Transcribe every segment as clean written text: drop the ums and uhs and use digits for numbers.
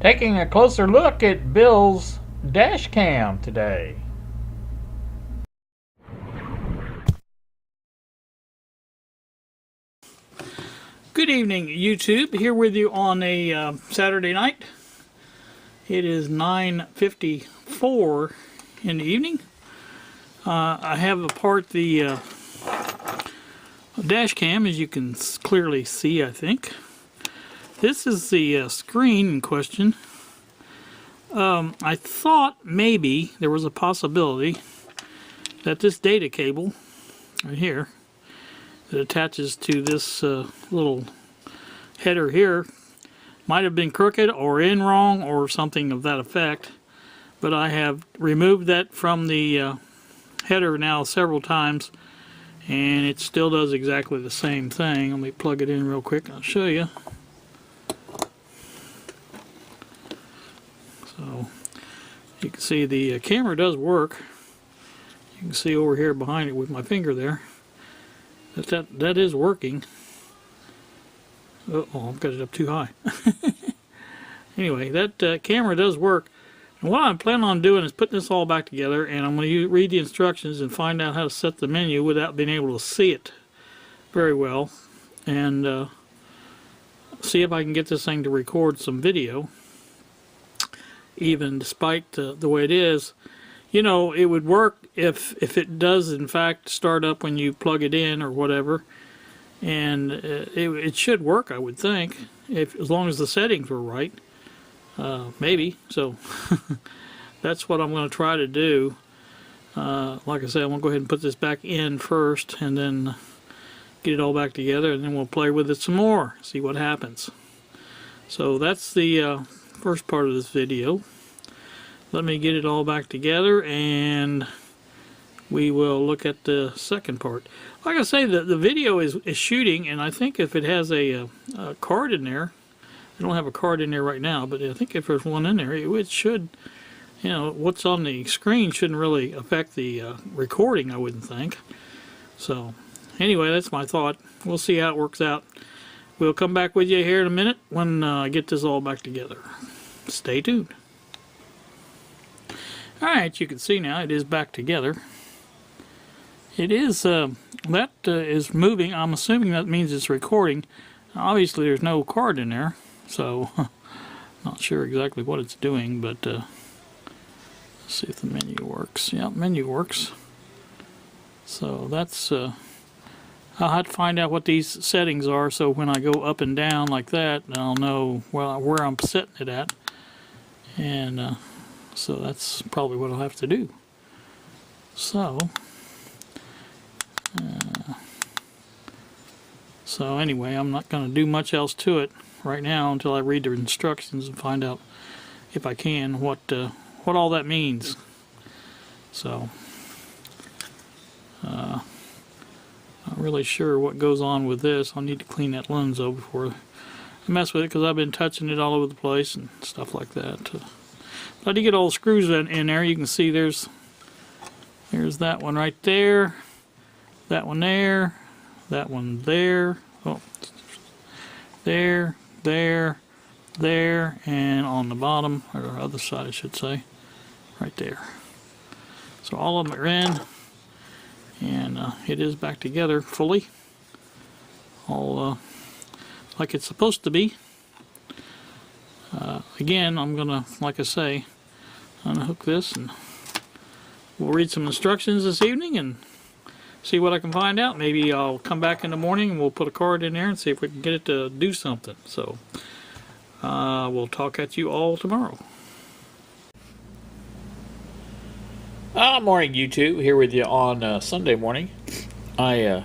Taking a closer look at Bill's dash cam today. Good evening, YouTube. Here with you on a Saturday night. It is 9:54 in the evening. I have apart the dash cam, as you can clearly see, I think. This is the screen in question. I thought maybe there was a possibility that this data cable right here that attaches to this little header here might have been crooked or in wrong or something of that effect, but I have removed that from the header now several times, and it still does exactly the same thing. Let me plug it in real quick and I'll show you. So you can see the camera does work. You can see over here behind it with my finger there that is working. Oh, I've got it up too high. Anyway, that camera does work. And what I'm planning on doing is putting this all back together, and I'm going to read the instructions and find out how to set the menu without being able to see it very well, and see if I can get this thing to record some video, even despite the way it is. You know, it would work if it does in fact start up when you plug it in or whatever, and it should work, I would think, as long as the settings were right. Maybe. So that's what I'm going to try to do. Like I said, I'm going to go ahead and put this back in first and then get it all back together, and then we'll play with it some more, see what happens. So that's the first part of this video. Let me get it all back together and we will look at the second part. Like I say, the video is shooting, and I think if it has a card in there, I don't have a card in there right now, but I think if there's one in there, it should, you know, what's on the screen shouldn't really affect the recording, I wouldn't think. So anyway, that's my thought. We'll see how it works out. We'll come back with you here in a minute when I get this all back together. Stay tuned. Alright, you can see now it is back together. It is, that is moving. I'm assuming that means it's recording. Obviously there's no card in there, so not sure exactly what it's doing, but let's see if the menu works. Yeah, menu works. So that's, I'll have to find out what these settings are, so when I go up and down like that, I'll know where I'm setting it at. And so that's probably what I'll have to do. So anyway, I'm not going to do much else to it right now until I read the instructions and find out, if I can, what all that means. So not really sure what goes on with this. I'll need to clean that lens over before I mess with it, because I've been touching it all over the place and stuff like that. But I did get all the screws in there. You can see there's that one right there, that one there, that one there, oh, there, and on the bottom, or the other side I should say, right there. So all of them are in, and it is back together fully, all like it's supposed to be. Again, I'm gonna, like I say, unhook this, and we'll read some instructions this evening and see what I can find out. Maybe I'll come back in the morning and we'll put a card in there and see if we can get it to do something. So we'll talk at you all tomorrow. Morning, YouTube. Here with you on Sunday morning. I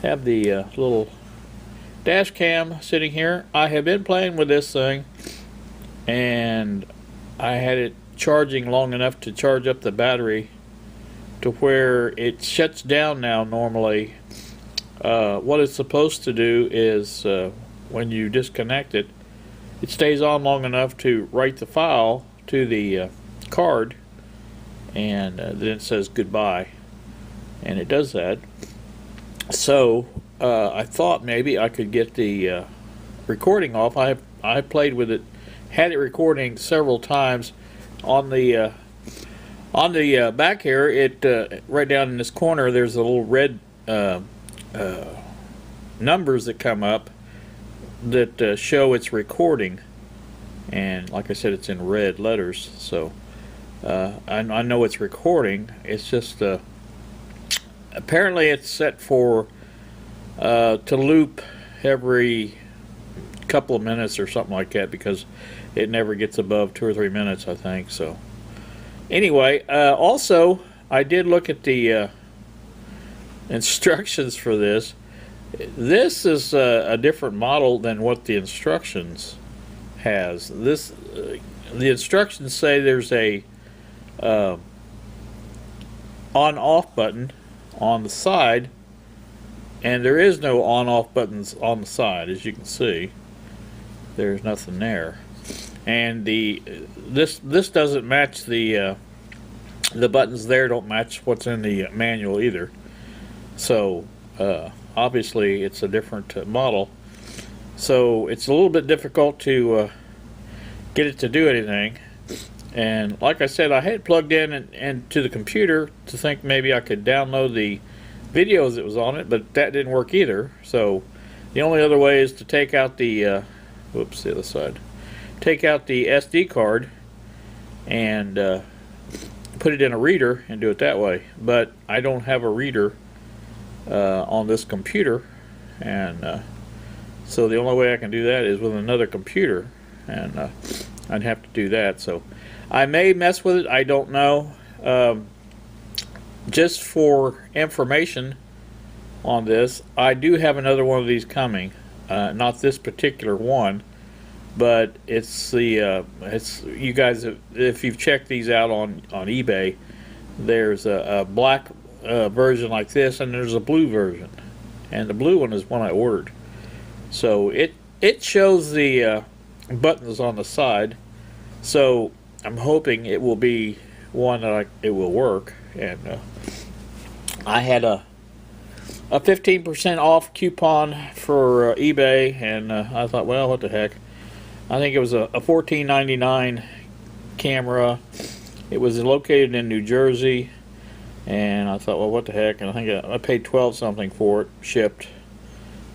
have the little dash cam sitting here. I have been playing with this thing, and I had it charging long enough to charge up the battery to where it shuts down now normally. What it's supposed to do is when you disconnect it, it stays on long enough to write the file to the card, and then it says goodbye, and it does that. So I thought maybe I could get the recording off. I played with it had it recording several times on the back here. It right down in this corner, there's a little red numbers that come up that show it's recording, and like I said, it's in red letters. So I know it's recording. It's just apparently it's set for to loop every couple of minutes or something like that, because it never gets above 2 or 3 minutes, I think. So anyway, also I did look at the instructions for this. This is a different model than what the instructions has. This the instructions say there's a on-off button on the side, and there is no on-off buttons on the side. As you can see, there's nothing there, and this doesn't match the buttons there. Don't match what's in the manual either. So obviously it's a different model, so it's a little bit difficult to get it to do anything. And like I said, I had plugged in and to the computer to think maybe I could download the videos that was on it, but that didn't work either. So the only other way is to take out the whoops, the other side, take out the SD card and put it in a reader and do it that way. But I don't have a reader on this computer, and so the only way I can do that is with another computer, and I'd have to do that. So I may mess with it, I don't know. Just for information on this, I do have another one of these coming. Not this particular one, but it's the it's, you guys, if you've checked these out on eBay, there's a black version like this, and there's a blue version, and the blue one is one I ordered. So it shows the buttons on the side, so I'm hoping it will be one that it will work. And I had a 15% off coupon for eBay, and I thought, well, what the heck. I think it was a $14.99 camera. It was located in New Jersey, and I thought, well, what the heck. And I think I paid 12 something for it, shipped.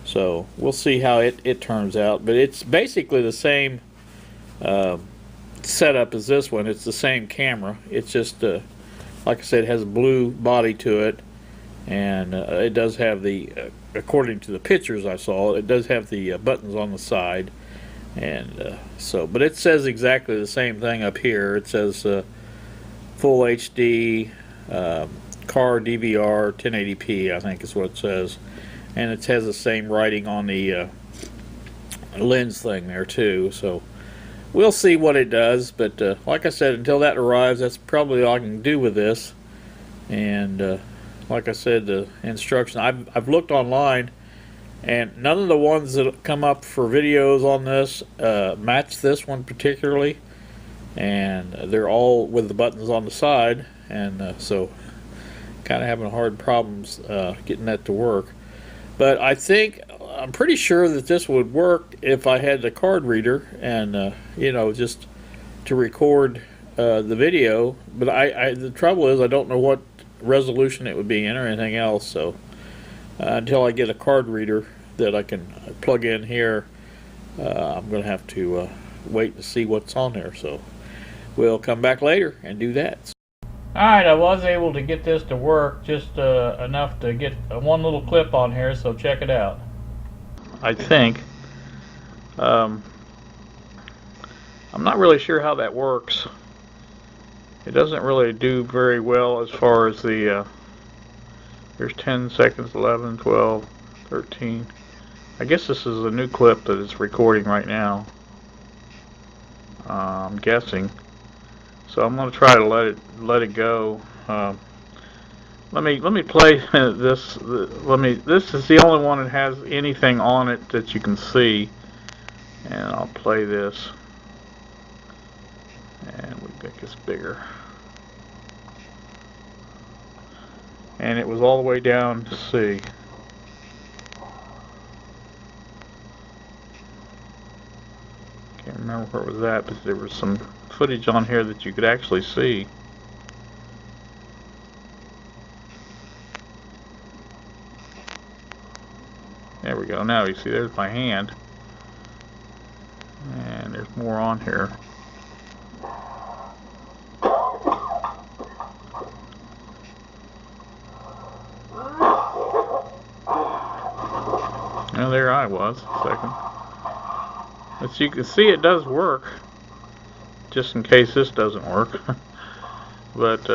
So we'll see how it turns out. But it's basically the same setup as this one. It's the same camera. It's just like I said, it has a blue body to it, and it does have the according to the pictures I saw, it does have the buttons on the side. And so, but it says exactly the same thing up here. It says full HD, car DVR 1080p, I think is what it says, and it has the same writing on the lens thing there too. So we'll see what it does, but like I said, until that arrives, that's probably all I can do with this. And like I said, the instruction, I've looked online, and none of the ones that come up for videos on this match this one particularly, and they're all with the buttons on the side, and so kind of having hard problems getting that to work. But I'm pretty sure that this would work if I had the card reader and you know, just to record the video. But the trouble is I don't know what resolution it would be in or anything else. So until I get a card reader that I can plug in here, I'm going to have to wait to see what's on there. So we'll come back later and do that. Alright, I was able to get this to work just enough to get one little clip on here, so check it out. I think. I'm not really sure how that works. It doesn't really do very well as far as the there's 10 seconds, 11, 12, 13. I guess this is a new clip that it's recording right now, I'm guessing. So I'm going to try to let it go. Let me play this. This is the only one that has anything on it that you can see, and I'll play this. And we make this bigger. And it was all the way down to C. Can't remember where it was at, but there was some footage on here that you could actually see. There we go. Now you see there's my hand. And there's more on here. Well, there I was a second. But you can see it does work. Just in case this doesn't work. But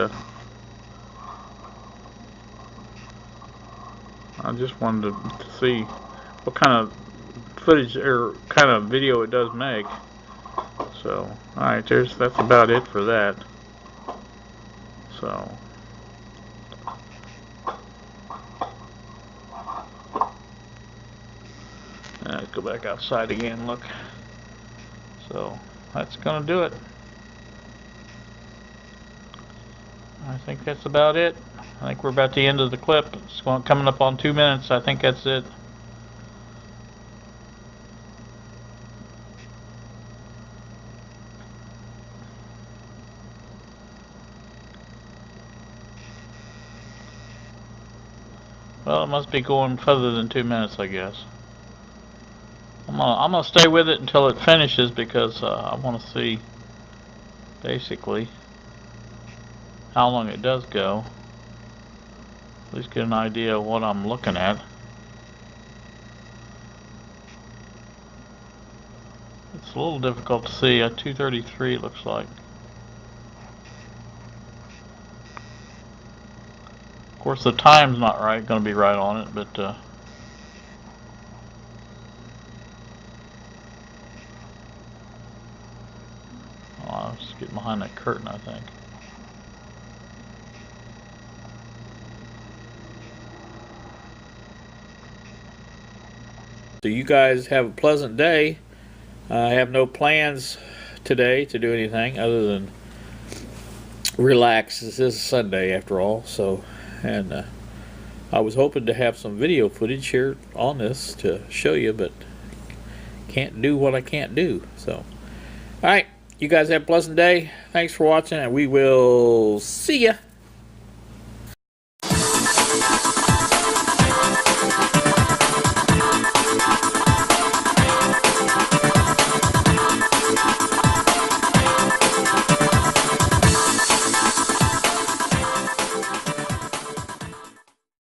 I just wanted to see what kind of footage or kind of video it does make. So, alright, that's about it for that. So, let's go back outside again, look. So, that's gonna do it. I think that's about it. I think we're about the end of the clip. It's coming up on 2 minutes. I think that's it. Well, it must be going further than 2 minutes, I guess. I'm gonna stay with it until it finishes because I want to see basically how long it does go. At least get an idea of what I'm looking at. It's a little difficult to see. At 2:33 it looks like. Of course the time's not going to be right on it, but I'll just get behind that curtain, I think. So you guys have a pleasant day. I have no plans today to do anything other than relax. This is Sunday after all, so, and I was hoping to have some video footage here on this to show you, but can't do what I can't do. So, alright, you guys have a pleasant day. Thanks for watching, and we will see ya.